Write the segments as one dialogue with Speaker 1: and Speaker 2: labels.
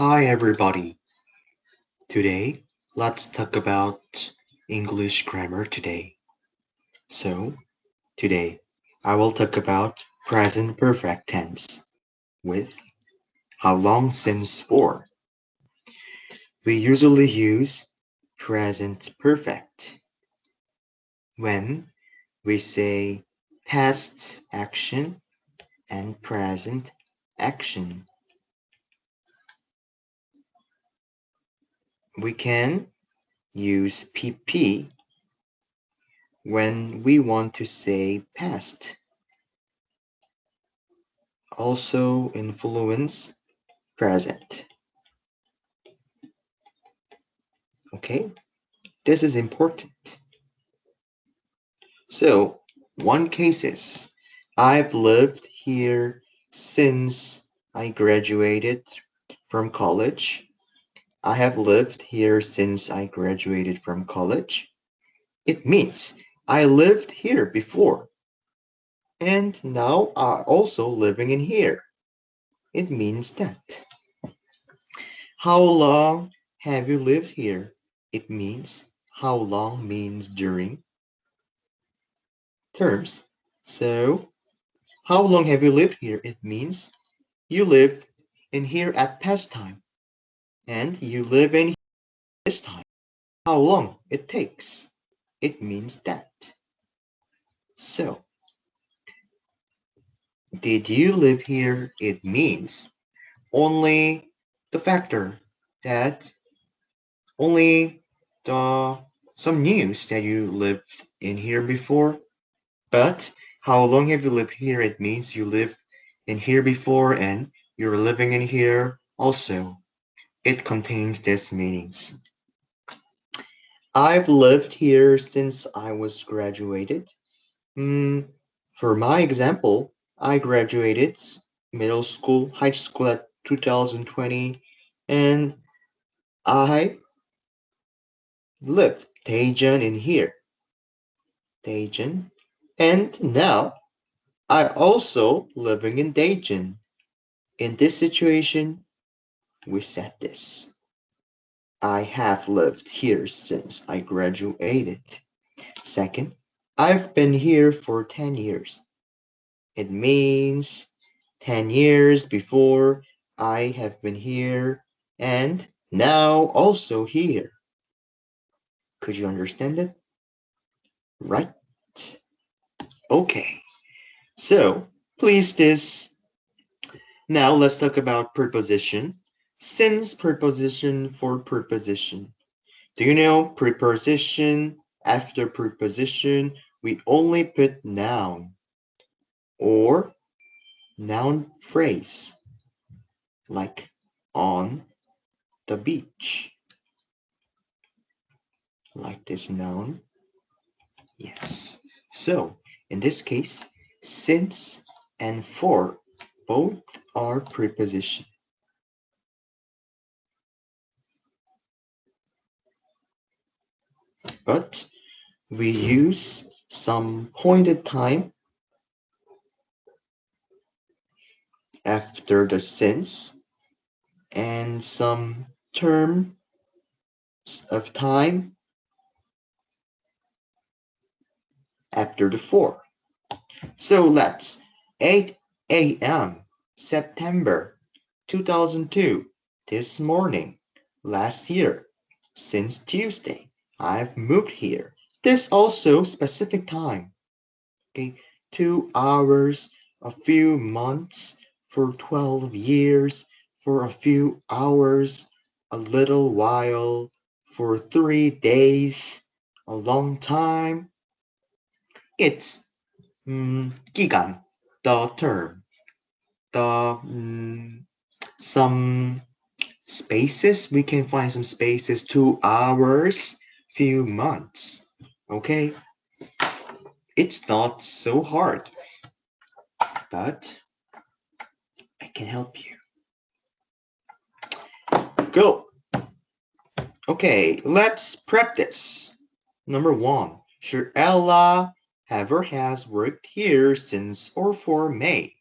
Speaker 1: Hi everybody. Today, let's talk about English grammar today. So, today I will talk about present perfect tense with how long since for. We usually use present perfect when we say past action and present action. We can use PP when we want to say past. Also influence present. Okay, this is important. So, one case is I've lived here since I graduated from college. I have lived here since I graduated from college. It means I lived here before and now I'm also living in here. It means that. How long have you lived here? It means how long means during terms. So, how long have you lived here? It means you lived in here at past time and you live in this time. How long it takes? It means that. So, did you live here? It means only the factor that only the some news that you lived in here before. But how long have you lived here? It means you lived in here before and you're living in here also. It contains these meanings. I've lived here since I was graduated. For my example, I graduated high school at 2020, and I lived Daejeon in here, Daejeon, and now I also living in Daejeon. In this situation, we said this. I have lived here since I graduated. Second, I've been here for 10 years. It means 10 years before I have been here and now also here. Could you understand it? Right? Okay. So, please this. Now let's talk about preposition. Since preposition for preposition. Do you know preposition after preposition we only put noun or noun phrase like on the beach, like this noun. Yes. So in this case, since and for both are preposition. But we use some pointed time after the since and some terms of time after the for. So let's 8 a.m. September 2002 this morning last year since Tuesday I've moved here. This also specific time. Okay, 2 hours, a few months, for 12 years, for a few hours, a little while, for 3 days, a long time. It's 기간, the term, the some spaces. We can find some spaces. 2 hours, few months. Okay, it's not so hard, but I can help you. Go. Okay, let's practice. Number one, should Ella ever has worked here since or for May?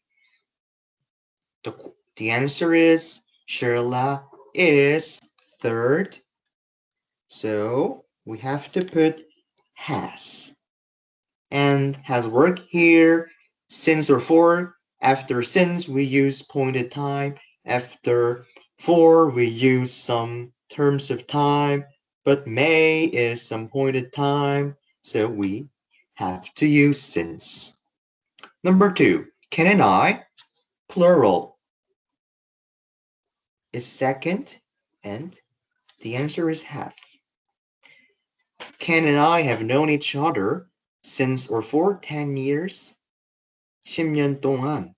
Speaker 1: The answer is Shirla is third. So we have to put has. And has worked here, since or for. After since, we use pointed time. After for, we use some terms of time. But may is some pointed time, so we have to use since. Number 2, can and I, plural, is second, and the answer is have. Ken and I have known each other since or for 10 years. 10년 동안.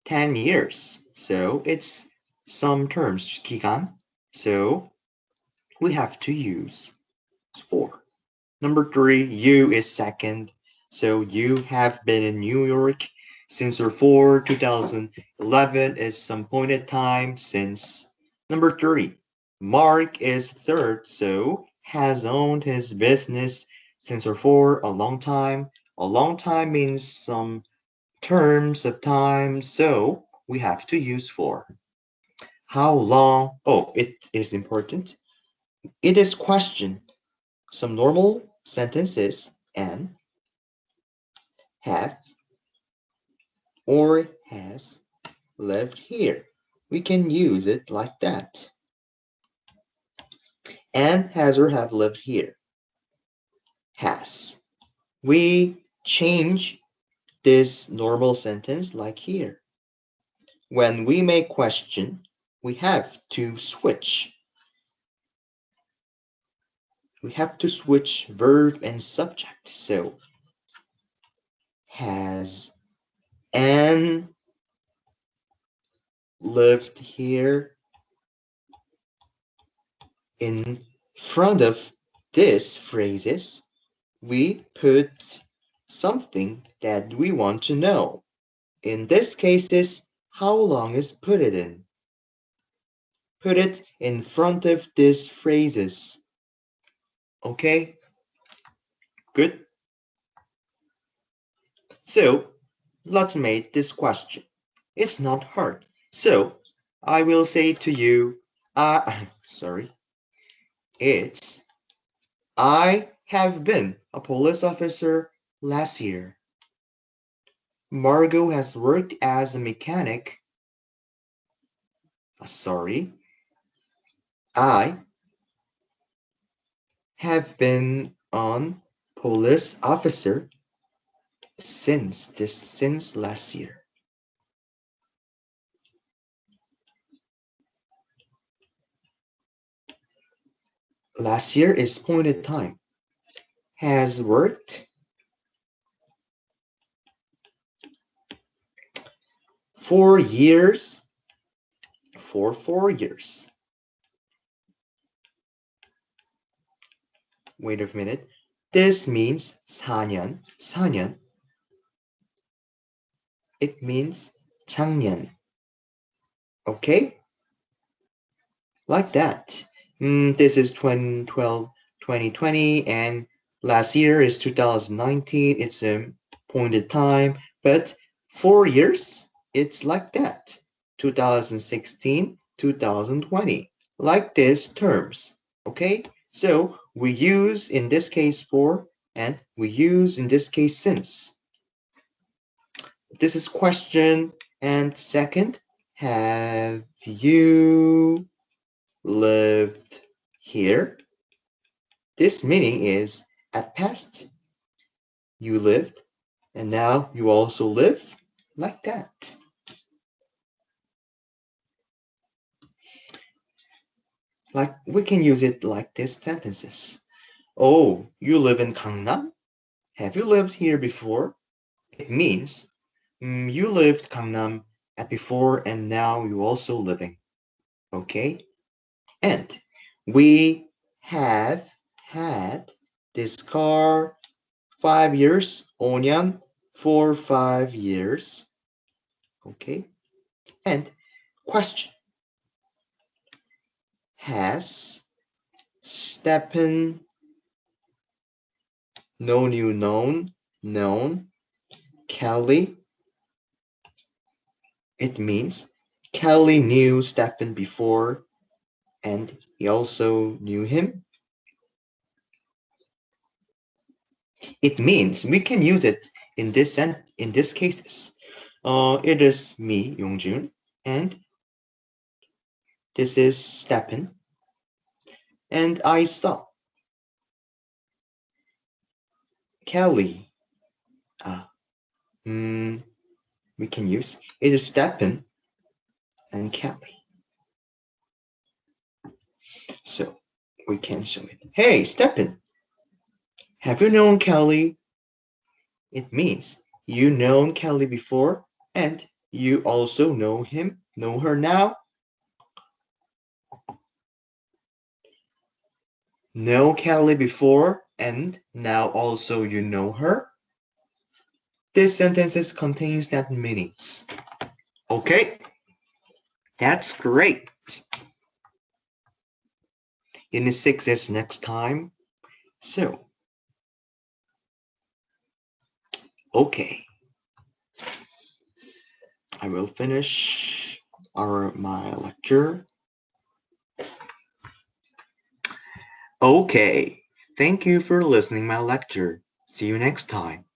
Speaker 1: 10 years. So it's some terms, 기간. So we have to use for. Number 3, you is second. So you have been in New York since or for 2011 is some pointed time since. Number 3, Mark is third. So has owned his business since or for a long time. A long time means some terms of time, so we have to use for. How long? Oh, it is important. It is question. Some normal sentences and have or has lived here. We can use it like that. And has or have lived here. Has. We change this normal sentence like here. When we make question, we have to switch. We have to switch verb and subject. So has Anne lived here? In front of these phrases, we put something that we want to know. In this case, is how long is put it in. Put it in front of these phrases. Okay? Good. So let's make this question. It's not hard. So I will say to you, sorry, it's I have been a police officer last year. Margot has worked as a mechanic. Sorry, I have been on police officer since last year. Last year is pointed time. Has worked for years for 4 years. Wait a minute. This means 4년, 4년. It means 작년. Okay? Like that. This is 2012, 2020, and last year is 2019. It's a pointed time, but 4 years, it's like that. 2016, 2020, like these terms. Okay? So we use in this case for, and we use in this case since. This is question. And second, have you lived here? This meaning is at past. You lived, and now you also live, like that. Like we can use it like these sentences. Oh, you live in Gangnam? Have you lived here before? It means you lived Gangnam at before and now you also living. Okay? And we have had this car 5 years, 5년, for 5 years. Okay? And question. Has Stephen known Kelly? It means Kelly knew Stephen before. and he also knew him. It means we can use it in this cases. It is me, Yongjun, and this is Stepan, and I saw Kelly. Ah, we can use it is Stepan and Kelly. So we can show it. Hey, Stepan, have you known Kelly? It means you known Kelly before, and you also know her now. Know Kelly before, and now also you know her. This sentences contains that meanings. Okay, that's great. Unit 6 is next time. So, okay. I will finish my lecture. Okay, thank you for listening my lecture. See you next time.